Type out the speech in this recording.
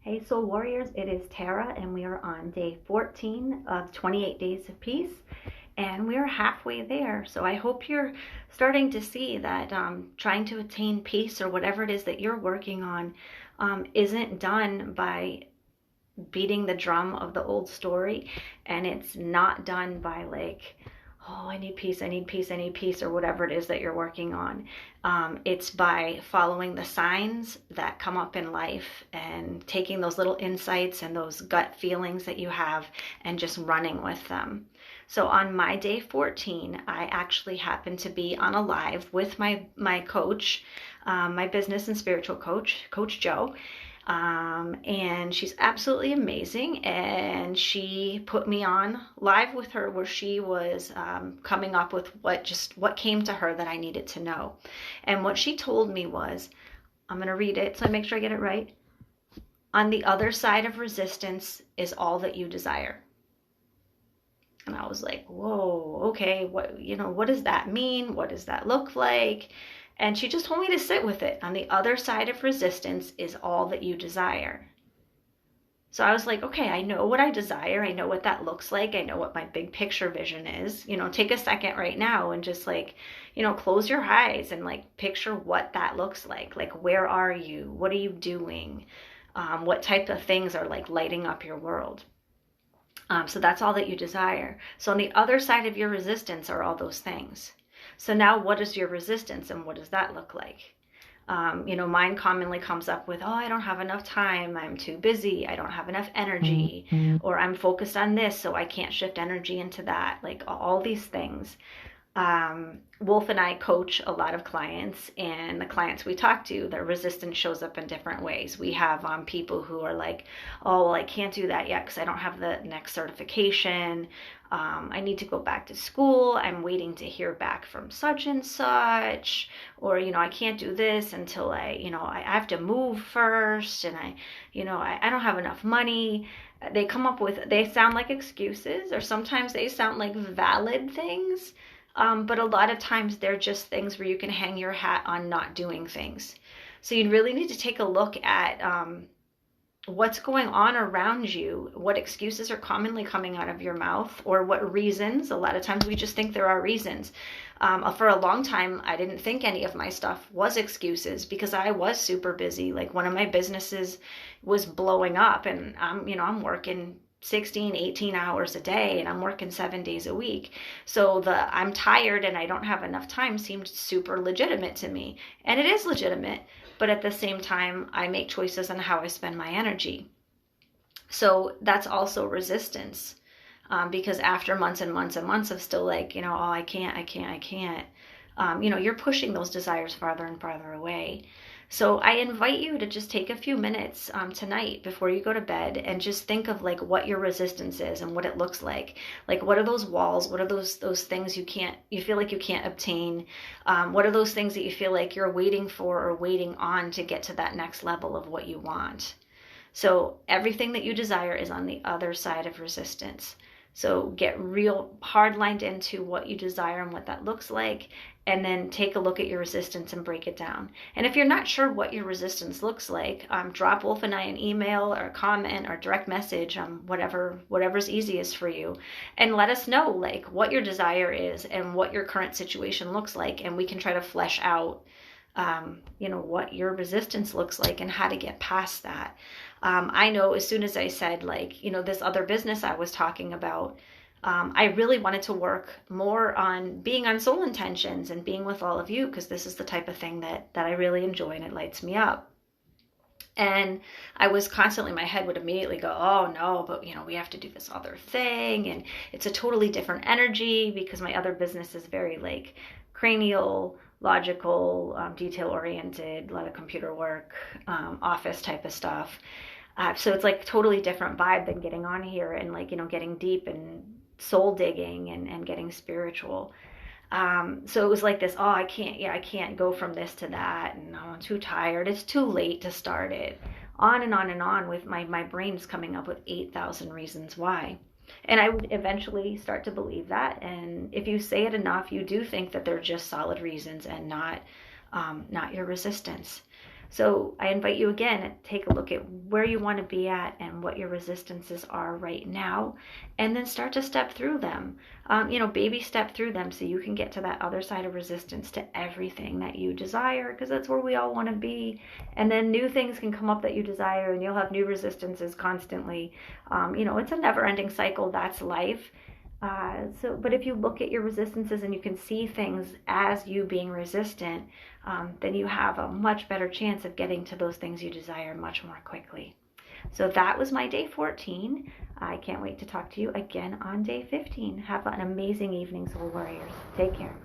Hey Soul Warriors, it is Tara, and we are on day 14 of 28 Days of Peace, and we're halfway there. So I hope you're starting to see that trying to attain peace or whatever it is that you're working on isn't done by beating the drum of the old story, and it's not done by like, oh, I need peace, I need peace, I need peace, or whatever it is that you're working on. It's by following the signs that come up in life and taking those little insights and those gut feelings that you have and just running with them. So on my day 14, I actually happened to be on a live with my coach, my business and spiritual coach, Coach Joe. And she's absolutely amazing. And she put me on live with her where she was coming up with what came to her that I needed to know. And what she told me was, I'm going to read it so I make sure I get it right. On the other side of resistance is all that you desire. And I was like, whoa, okay, what does that mean? What does that look like? And she just told me to sit with it. On the other side of resistance is all that you desire. So I was like, okay, I know what I desire. I know what that looks like. I know what my big picture vision is. Take a second right now and just close your eyes and picture what that looks like. Like, where are you? What are you doing? What type of things are lighting up your world? So that's all that you desire. So on the other side of your resistance are all those things. So now what is your resistance and what does that look like? Mine commonly comes up with, oh, I don't have enough time. I'm too busy. I don't have enough energy. Or I'm focused on this, so I can't shift energy into that. Like all these things. Wolf and I coach a lot of clients, and the clients we talk to, their resistance shows up in different ways. We have people who are like, oh, well, I can't do that yet because I don't have the next certification. I need to go back to school. I'm waiting to hear back from such and such. Or, I can't do this until I have to move first, and I don't have enough money. They sound like excuses, or sometimes they sound like valid things. But a lot of times they're just things where you can hang your hat on not doing things. So you really need to take a look at what's going on around you, what excuses are commonly coming out of your mouth, or what reasons. A lot of times we just think there are reasons. For a long time, I didn't think any of my stuff was excuses because I was super busy. Like one of my businesses was blowing up, and I'm working 16, 18 hours a day, and I'm working 7 days a week. So I'm tired and I don't have enough time seemed super legitimate to me. And it is legitimate, but at the same time, I make choices on how I spend my energy. So that's also resistance. Because after months and months and months of still oh, I can't, you're pushing those desires farther and farther away. So I invite you to just take a few minutes tonight before you go to bed and just think of what your resistance is and what it looks like. Like, what are those walls? What are those things you feel like you can't obtain? What are those things that you feel like you're waiting for or waiting on to get to that next level of what you want? So everything that you desire is on the other side of resistance. So get real hard lined into what you desire and what that looks like, and then take a look at your resistance and break it down. And if you're not sure what your resistance looks like, drop Wolf and I an email or a comment or direct message, whatever's easiest for you, and let us know what your desire is and what your current situation looks like, and we can try to flesh out what your resistance looks like and how to get past that. I know as soon as I said this other business I was talking about, I really wanted to work more on being on soul intentions and being with all of you, because this is the type of thing that I really enjoy and it lights me up. And I was constantly, my head would immediately go, oh no, but we have to do this other thing. And it's a totally different energy because my other business is very cranial, logical, detail-oriented, a lot of computer work, office type of stuff. So it's totally different vibe than getting on here and getting deep and soul digging and getting spiritual. So it was this, oh, I can't go from this to that, and oh, I'm too tired. It's too late to start it. On and on and on with my brain's coming up with 8,000 reasons why. And I would eventually start to believe that. And if you say it enough, you do think that they're just solid reasons and not your resistance. So I invite you again to take a look at where you want to be at and what your resistances are right now, and then start to step through them. Baby step through them so you can get to that other side of resistance to everything that you desire, because that's where we all want to be. And then new things can come up that you desire, and you'll have new resistances constantly. It's a never-ending cycle. That's life. But if you look at your resistances and you can see things as you being resistant, then you have a much better chance of getting to those things you desire much more quickly. So that was my day 14. I can't wait to talk to you again on day 15. Have an amazing evening, Soul Warriors. Take care.